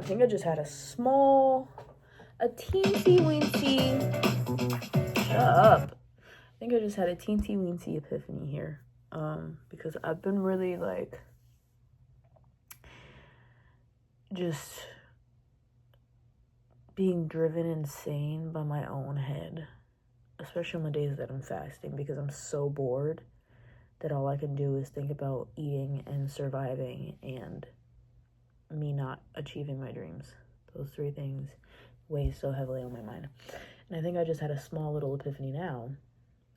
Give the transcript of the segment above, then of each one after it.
I think I just had a teensy-weensy, shut up. I think I just had a teensy-weensy epiphany here. Because I've been really, like, just being driven insane by my own head. Especially on the days that I'm fasting, because I'm so bored that all I can do is think about eating and surviving and me not achieving my dreams. Those three things weigh so heavily on my mind. And I think I just had a small little epiphany now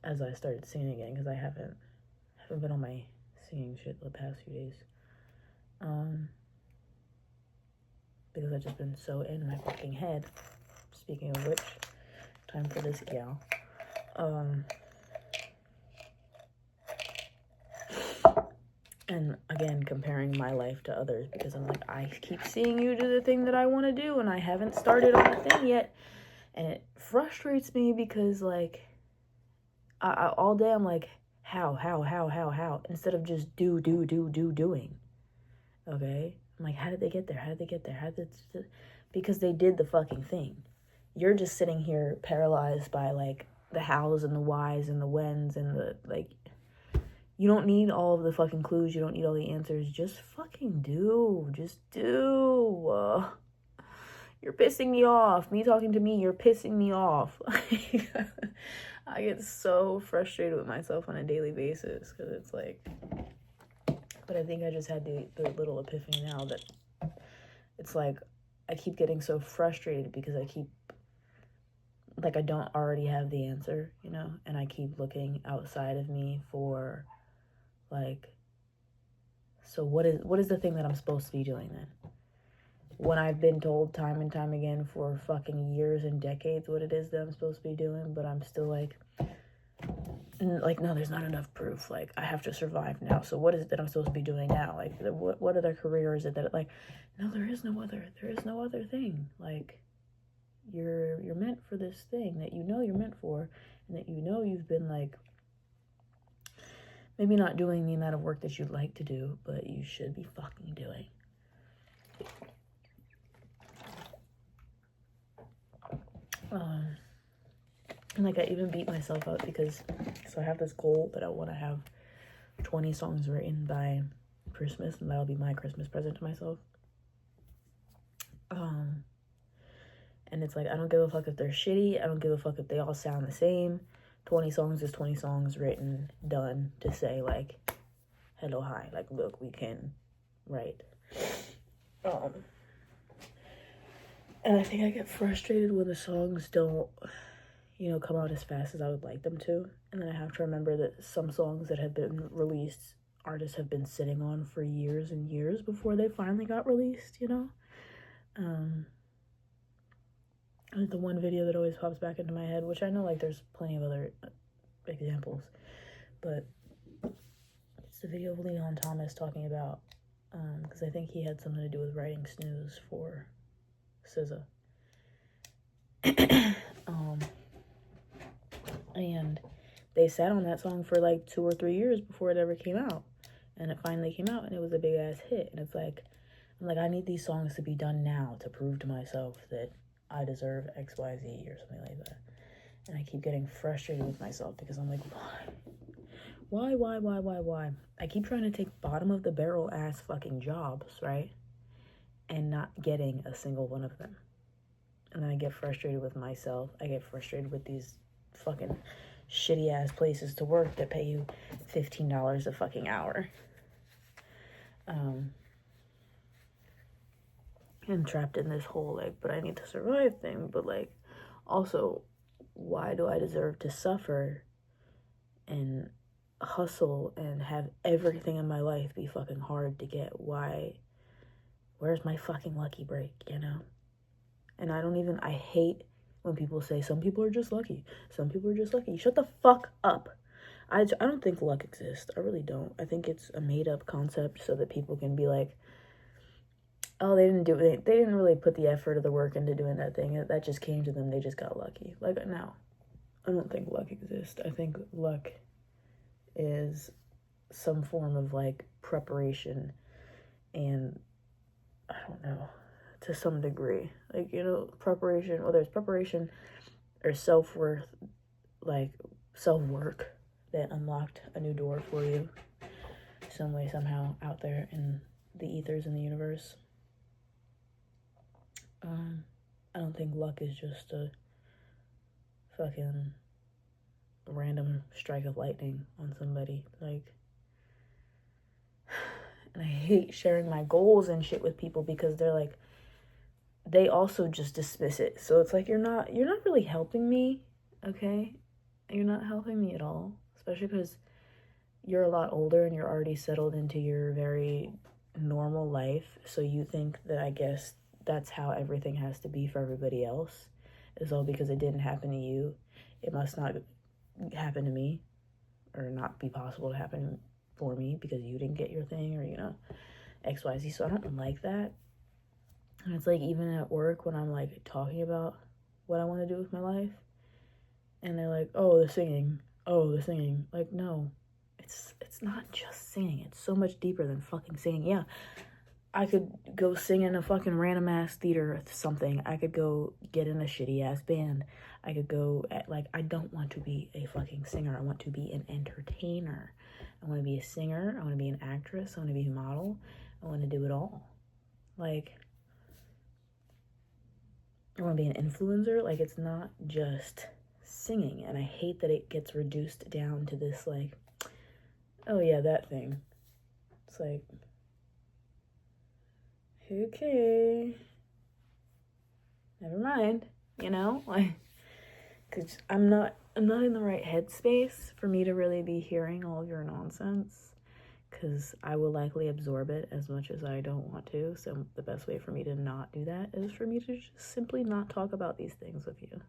as I started singing again, because I haven't been on my singing shit the past few days. Because I've just been so in my fucking head. Speaking of which, time for this gal. And again, comparing my life to others, because I'm like, I keep seeing you do the thing that I want to do, and I haven't started on the thing yet. And it frustrates me because, like, I all day I'm like, how? Instead of just doing. Okay? I'm like, how did they get there? Because they did the fucking thing. You're just sitting here paralyzed by, like, the hows and the whys and the whens and the, like, you don't need all of the fucking clues. You don't need all the answers. Just fucking do. Just do. You're pissing me off. Me talking to me, you're pissing me off. I get so frustrated with myself on a daily basis because it's like, but I think I just had the little epiphany now that it's like I keep getting so frustrated because I keep, like, I don't already have the answer, you know, and I keep looking outside of me for, like, so what is the thing that I'm supposed to be doing then? When I've been told time and time again for fucking years and decades what it is that I'm supposed to be doing, but I'm still like, no, there's not enough proof. Like, I have to survive now. So what is it that I'm supposed to be doing now? Like, what other career is it that, like, no, there is no other thing. Like, you're meant for this thing that you know you're meant for, and that you know you've been, like, maybe not doing the amount of work that you'd like to do, but you should be fucking doing. And, like, I even beat myself up because, so I have this goal that I want to have 20 songs written by Christmas, and that'll be my Christmas present to myself. And it's like, I don't give a fuck if they're shitty. I don't give a fuck if they all sound the same. 20 songs is 20 songs written, done, to say, like, hello, hi, like, look, we can write. And I think I get frustrated when the songs don't, you know, come out as fast as I would like them to. And then I have to remember that some songs that have been released, artists have been sitting on for years and years before they finally got released, you know? The one video that always pops back into my head, which I know, like, there's plenty of other examples, but it's the video of Leon Thomas talking about, because I think he had something to do with writing Snooze for SZA. And they sat on that song for like 2 or 3 years before it ever came out, and it finally came out, and it was a big ass hit. And it's like, I'm like, I need these songs to be done now to prove to myself that I deserve XYZ or something like that. And I keep getting frustrated with myself because I'm like, why? I keep trying to take bottom of the barrel ass fucking jobs, right? And not getting a single one of them. And then I get frustrated with myself. I get frustrated with these fucking shitty ass places to work that pay you $15 a fucking hour. I'm trapped in this whole, like, but I need to survive thing. But, like, also, why do I deserve to suffer and hustle and have everything in my life be fucking hard to get? Why? Where's my fucking lucky break, you know? And I hate when people say some people are just lucky. Some people are just lucky. Shut the fuck up. I don't think luck exists. I really don't. I think it's a made up concept so that people can be like, oh, they didn't really put the effort or the work into doing that thing. That just came to them. They just got lucky. Like, no, I don't think luck exists. I think luck is some form of, like, preparation and, I don't know, to some degree. Like, you know, preparation, whether it's preparation or self-worth, like self-work that unlocked a new door for you some way, somehow, out there in the ethers in the universe. I don't think luck is just a fucking random strike of lightning on somebody. Like, and I hate sharing my goals and shit with people because they're like, they also just dismiss it. So it's like, you're not really helping me, okay? You're not helping me at all, especially because you're a lot older and you're already settled into your very normal life. So you think that, I guess, that's how everything has to be for everybody else. It's all because it didn't happen to you. It must not happen to me, or not be possible to happen for me because you didn't get your thing, or, you know, XYZ. So I don't like that. And it's like, even at work when I'm like talking about what I want to do with my life, and they're like, oh, the singing. Like, no, it's not just singing. It's so much deeper than fucking singing. Yeah, I could go sing in a fucking random ass theater or something. I could go get in a shitty ass band. I could go like, I don't want to be a fucking singer. I want to be an entertainer. I want to be a singer. I want to be an actress. I want to be a model. I want to do it all. Like, I want to be an influencer. Like, it's not just singing. And I hate that it gets reduced down to this, like, oh yeah, that thing. It's like, okay, never mind, you know? Like, because I'm not in the right headspace for me to really be hearing all of your nonsense, because I will likely absorb it as much as I don't want to. So the best way for me to not do that is for me to just simply not talk about these things with you.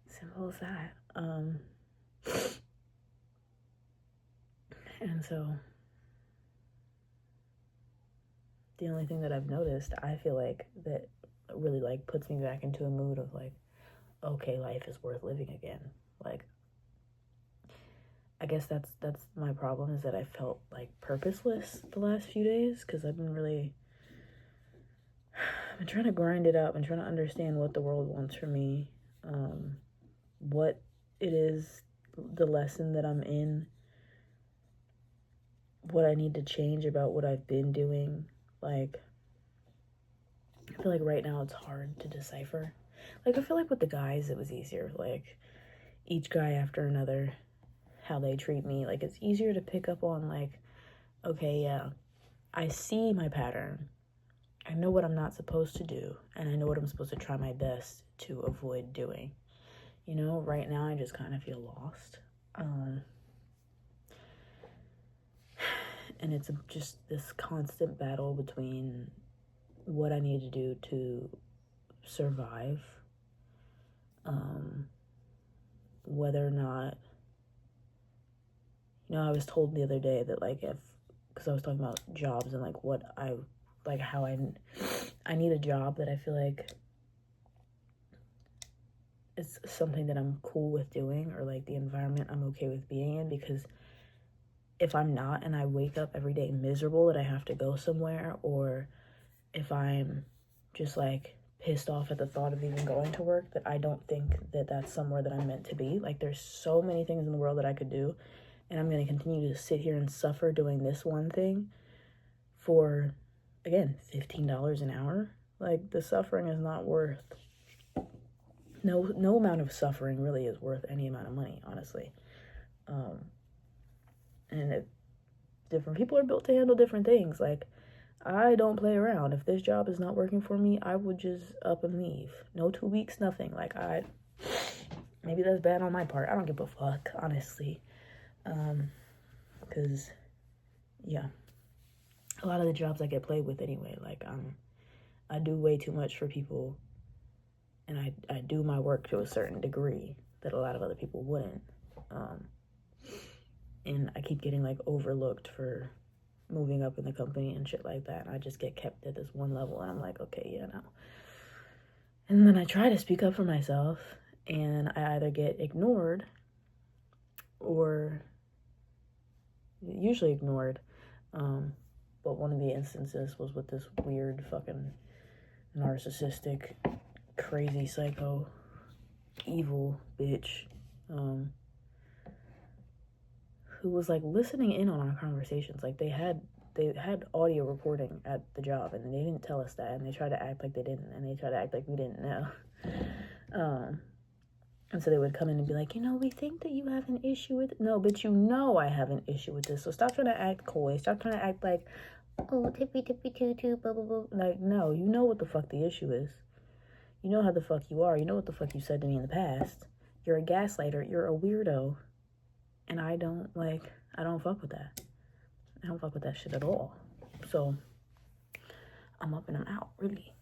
Simple as that. And so the only thing that I've noticed, I feel like, that really like puts me back into a mood of like, okay, life is worth living again. Like, I guess that's my problem, is that I felt like purposeless the last few days, because I've been trying to grind it up and trying to understand what the world wants from me, what it is, the lesson that I'm in, what I need to change about what I've been doing. Like, I feel like right now it's hard to decipher. Like, I feel like with the guys it was easier, like each guy after another, how they treat me. Like, it's easier to pick up on, like, okay, yeah, I see my pattern. I know what I'm not supposed to do, and I know what I'm supposed to try my best to avoid doing. You know, right now I just kind of feel lost. And it's just this constant battle between what I need to do to survive, whether or not, you know, I was told the other day that, like, because I was talking about jobs and, like, how I need a job that I feel like it's something that I'm cool with doing, or, like, the environment I'm okay with being in, because if I'm not, and I wake up every day miserable that I have to go somewhere, or if I'm just, like, pissed off at the thought of even going to work, that I don't think that that's somewhere that I'm meant to be. Like, there's so many things in the world that I could do, and I'm going to continue to sit here and suffer doing this one thing for, again, $15 an hour. Like, the suffering is not worth, no amount of suffering really is worth any amount of money, honestly. And different people are built to handle different things. Like, I don't play around. If this job is not working for me, I would just up and leave. No 2 weeks, nothing. Like, maybe that's bad on my part. I don't give a fuck, honestly. Because, yeah, a lot of the jobs I get played with anyway, like, I do way too much for people, and I do my work to a certain degree that a lot of other people wouldn't. And I keep getting, like, overlooked for moving up in the company and shit like that. And I just get kept at this one level, and I'm like, okay, yeah, no. And then I try to speak up for myself, and I either get ignored, or usually ignored. But one of the instances was with this weird fucking narcissistic, crazy, psycho, evil bitch, who was like listening in on our conversations. Like they had audio recording at the job, and they didn't tell us that, and they tried to act like they didn't, and they tried to act like we didn't know. And so they would come in and be like, we think that you have an issue with it. No, but I have an issue with this. So stop trying to act coy. Stop trying to act like, oh, tippy toot, blah, blah, blah. Like, no, you know what the fuck the issue is. You know how the fuck you are. You know what the fuck you said to me in the past. You're a gaslighter. You're a weirdo. And I don't fuck with that. I don't fuck with that shit at all. So I'm up and I'm out, really.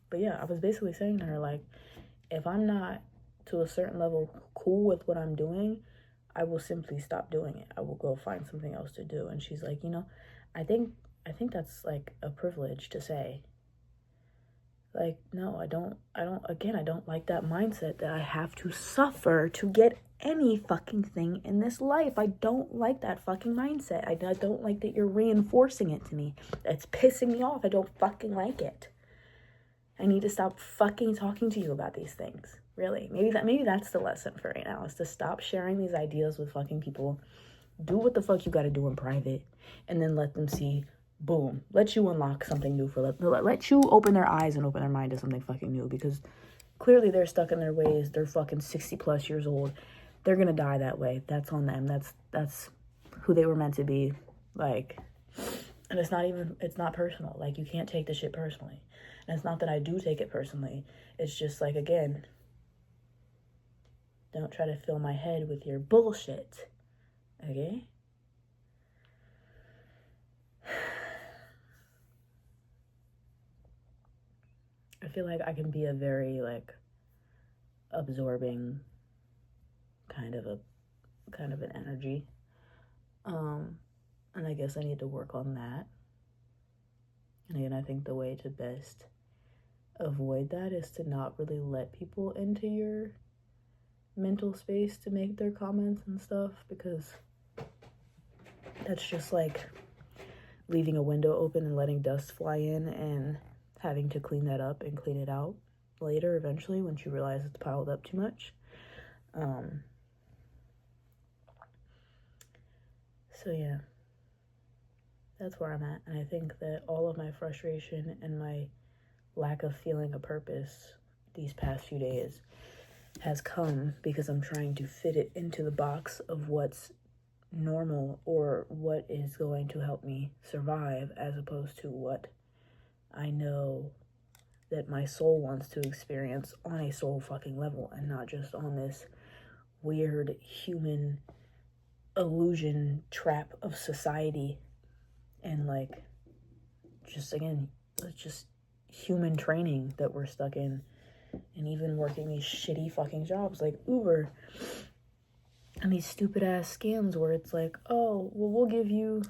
But yeah, I was basically saying to her, like, if I'm not to a certain level cool with what I'm doing, I will simply stop doing it. I will go find something else to do. And she's like, I think that's like a privilege to say. Like, no, I don't like that mindset that I have to suffer to get any fucking thing in this life. I don't like that fucking mindset. I don't like that you're reinforcing it to me. It's pissing me off. I don't fucking like it. I need to stop fucking talking to you about these things. Really. Maybe that's the lesson for right now, is to stop sharing these ideas with fucking people. Do what the fuck you gotta do in private, and then let them see. Boom. Let you unlock something new let you open their eyes and open their mind to something fucking new, because clearly they're stuck in their ways. They're fucking 60 plus years old. They're gonna die that way. That's on them. That's who they were meant to be. Like, and it's not personal. Like, you can't take the shit personally. And it's not that I do take it personally. It's just like, again, don't try to fill my head with your bullshit. Okay? I feel like I can be a very, like, absorbing kind of an energy. And I guess I need to work on that. And again, I think the way to best avoid that is to not really let people into your mental space to make their comments and stuff, because that's just like leaving a window open and letting dust fly in and having to clean that up and clean it out later eventually once you realize it's piled up too much. So yeah, that's where I'm at. And I think that all of my frustration and my lack of feeling a purpose these past few days has come because I'm trying to fit it into the box of what's normal or what is going to help me survive, as opposed to what I know that my soul wants to experience on a soul fucking level, and not just on this weird human illusion trap of society. And like, just again, it's just human training that we're stuck in. And even working these shitty fucking jobs like Uber, and these stupid ass scams where it's like, oh, well, we'll give you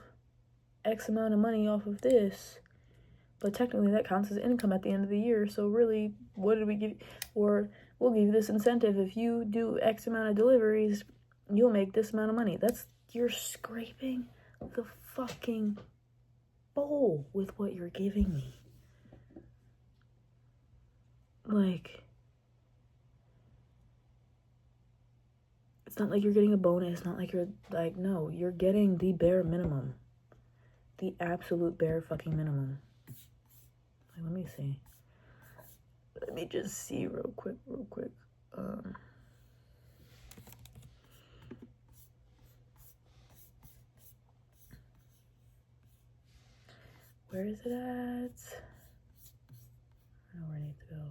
X amount of money off of this, but technically that counts as income at the end of the year. So really, what did we give? Or we'll give you this incentive. If you do X amount of deliveries, you'll make this amount of money. You're scraping the fucking bowl with what you're giving me. Like, it's not like you're getting a bonus. It's not like you're like, no, you're getting the bare minimum. The absolute bare fucking minimum. Like, let me see. Let me just see real quick. Where is it at? I know where I need to go.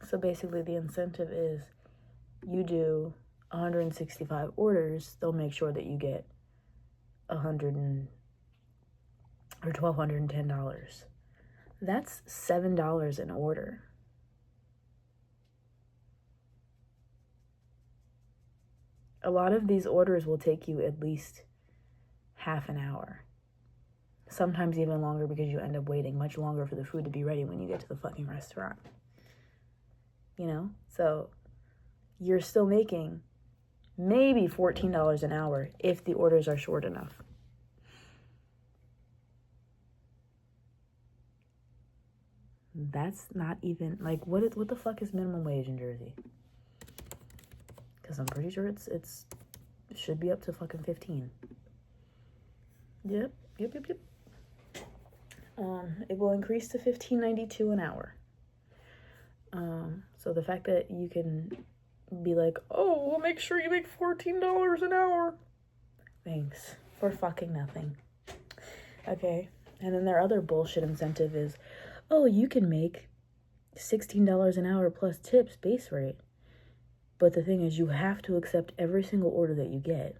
So basically the incentive is you do 165 orders, they'll make sure that you get 100 and for $1,210. That's $7 an order. A lot of these orders will take you at least half an hour. Sometimes even longer, because you end up waiting much longer for the food to be ready when you get to the fucking restaurant. You know? So you're still making maybe $14 an hour if the orders are short enough. That's not even, like, what the fuck is minimum wage in Jersey? Because I'm pretty sure it should be up to fucking 15. Yep. It will increase to $15.92 an hour. So the fact that you can be like, oh, we'll make sure you make $14 an hour. Thanks for fucking nothing. Okay. And then their other bullshit incentive is, oh, you can make $16 an hour plus tips base rate. But the thing is, you have to accept every single order that you get.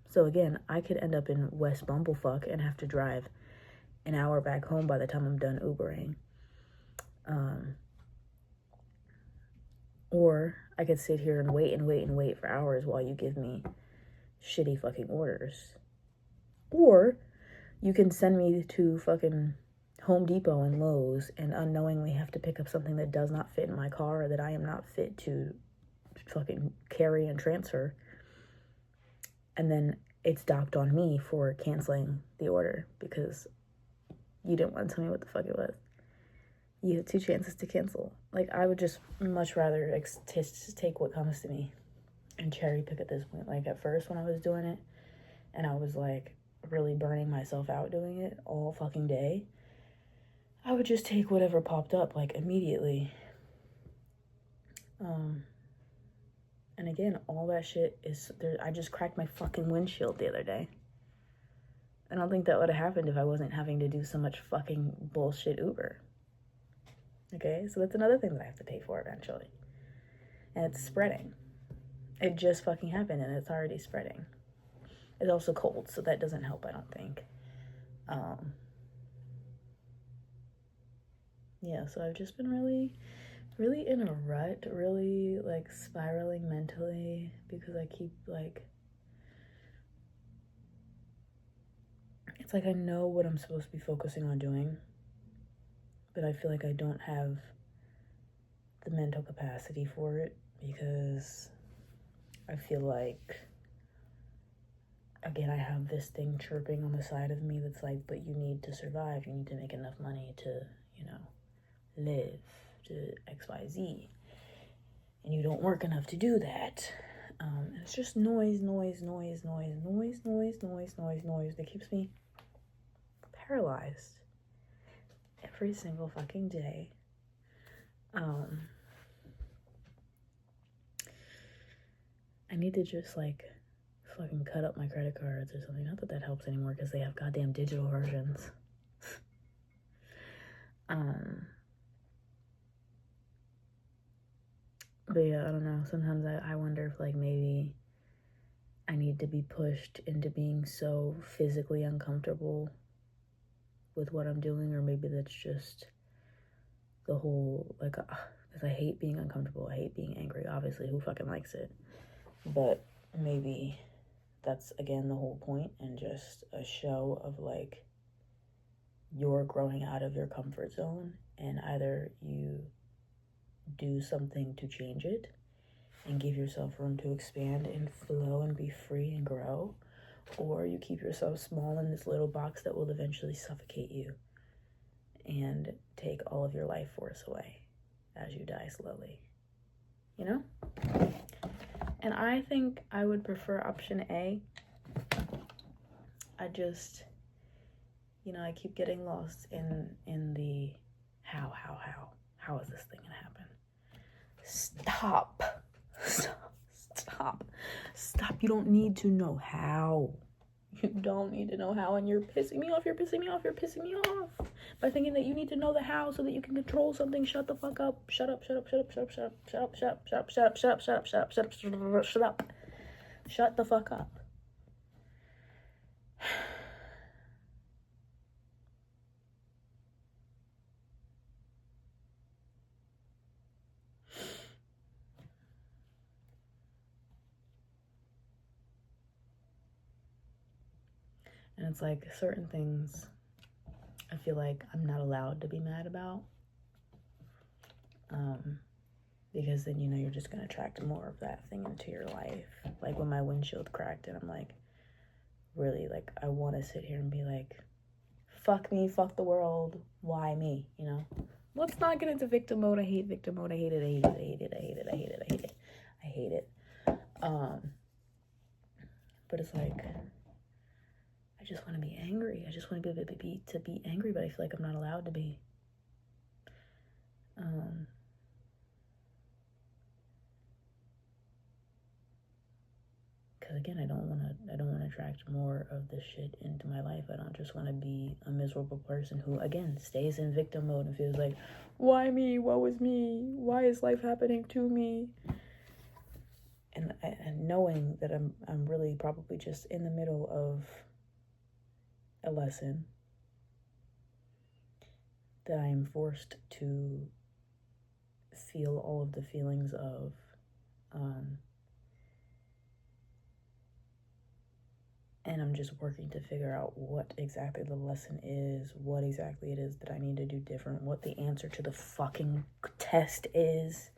So again, I could end up in West Bumblefuck and have to drive an hour back home by the time I'm done Ubering. Or I could sit here and wait for hours while you give me shitty fucking orders. Or you can send me to fucking Home Depot and Lowe's and unknowingly have to pick up something that does not fit in my car or that I am not fit to fucking carry and transfer. And then it's docked on me for canceling the order because you didn't want to tell me what the fuck it was. You have 2 chances to cancel. Like, I would just much rather just take what comes to me and cherry pick at this point. Like, at first when I was doing it and I was like really burning myself out doing it all fucking day, I would just take whatever popped up like immediately. And again, all that shit is there. I just cracked my fucking windshield the other day. I don't think that would have happened if I wasn't having to do so much fucking bullshit Uber. Okay, so that's another thing that I have to pay for eventually. And it's spreading. It just fucking happened and it's already spreading. It's also cold, so that doesn't help, I don't think. Yeah, so I've just been really in a rut, really like spiraling mentally because I keep like, it's like I know what I'm supposed to be focusing on doing, but I feel like I don't have the mental capacity for it because I feel like, again, I have this thing chirping on the side of me that's like, but you need to survive, you need to make enough money to, you know, live, to XYZ, and you don't work enough to do that. It's just noise that keeps me paralyzed every single fucking day. I need to just like fucking cut up my credit cards or something. Not that that helps anymore because they have goddamn digital versions. But yeah, I don't know. Sometimes I wonder if like maybe I need to be pushed into being so physically uncomfortable with what I'm doing, or maybe that's just the whole, like, because I hate being uncomfortable. I hate being angry. Obviously, who fucking likes it? But maybe that's, again, the whole point, and just a show of, like, you're growing out of your comfort zone, and either you do something to change it and give yourself room to expand and flow and be free and grow, or you keep yourself small in this little box that will eventually suffocate you and take all of your life force away as you die slowly, you know? And I think I would prefer option A. I just, you know, I keep getting lost in the how is this thing gonna happen? Stop. You don't need to know how. You don't need to know how, and you're pissing me off. By thinking that you need to know the how so that you can control something. Shut the fuck up. Shut up. Shut the fuck up. And it's like certain things I feel like I'm not allowed to be mad about. Because then, you know, you're just going to attract more of that thing into your life. Like when my windshield cracked and I'm like, really, like, I want to sit here and be like, fuck me, fuck the world, why me, you know? Let's not get into victim mode. I hate victim mode. I hate it, I hate it, I hate it, I hate it, I hate it, I hate it. I hate it. But it's like, I just want to be angry. I just want to be angry, but I feel like I'm not allowed to be. Because again, I don't want to attract more of this shit into my life. I don't just want to be a miserable person who, again, stays in victim mode and feels like, why me? What was me? Why is life happening to me? And knowing that I'm really probably just in the middle of a lesson that I am forced to feel all of the feelings of, and I'm just working to figure out what exactly the lesson is, what exactly it is that I need to do different, what the answer to the fucking test is.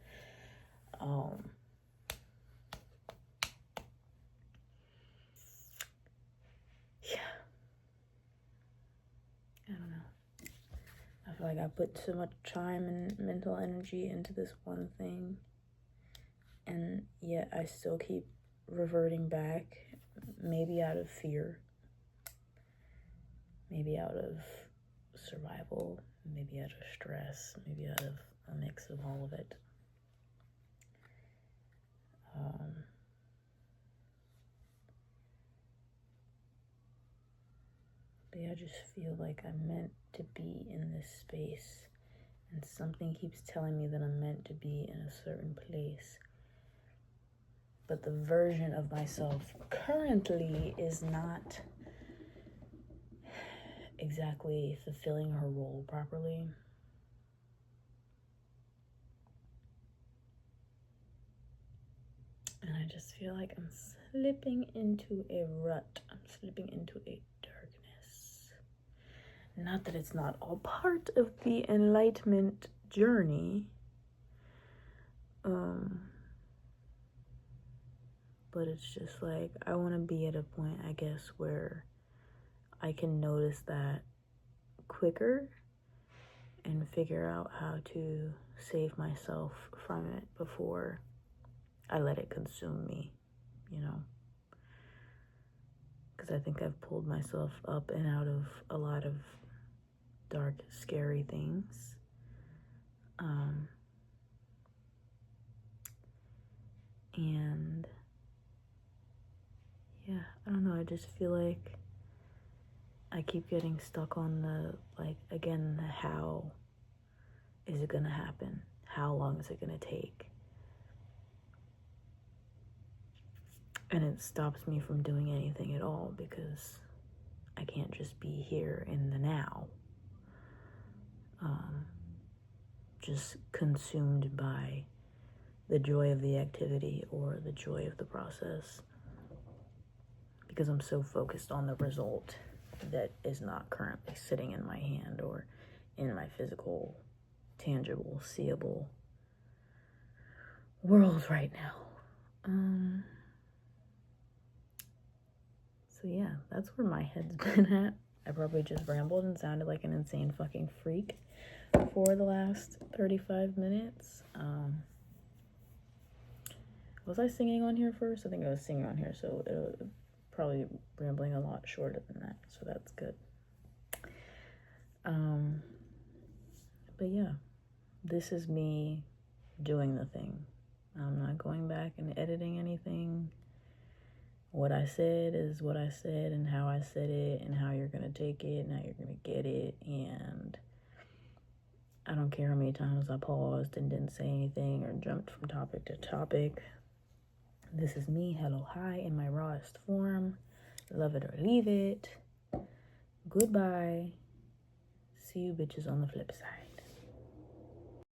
Yeah. I don't know. I feel like I put so much time and mental energy into this one thing, and yet I still keep reverting back, maybe out of fear, maybe out of survival, maybe out of stress, maybe out of a mix of all of it. But yeah, I just feel like I'm meant to be in this space, and something keeps telling me that I'm meant to be in a certain place. But the version of myself currently is not exactly fulfilling her role properly. And I just feel like I'm slipping into a rut. I'm slipping into a darkness. Not that it's not all part of the enlightenment journey. But it's just like, I want to be at a point, I guess, where I can notice that quicker and figure out how to save myself from it before I let it consume me, you know? Because I think I've pulled myself up and out of a lot of dark, scary things. And yeah, I don't know, I just feel like I keep getting stuck on the, like, again, the how is it gonna happen? How long is it gonna take? And it stops me from doing anything at all because I can't just be here in the now. Just consumed by the joy of the activity or the joy of the process, because I'm so focused on the result that is not currently sitting in my hand or in my physical, tangible, seeable world right now. So yeah, that's where my head's been at. I probably just rambled and sounded like an insane fucking freak for the last 35 minutes. Was I singing on here first? I think I was singing on here, so it was probably rambling a lot shorter than that, so that's good. But yeah, this is me doing the thing. I'm not going back and editing anything. What I said is what I said, and how I said it, and how you're gonna take it, and how you're gonna get it. And I don't care how many times I paused and didn't say anything or jumped from topic to topic. This is me, hello, hi, in my rawest form. Love it or leave it. Goodbye. See you bitches on the flip side.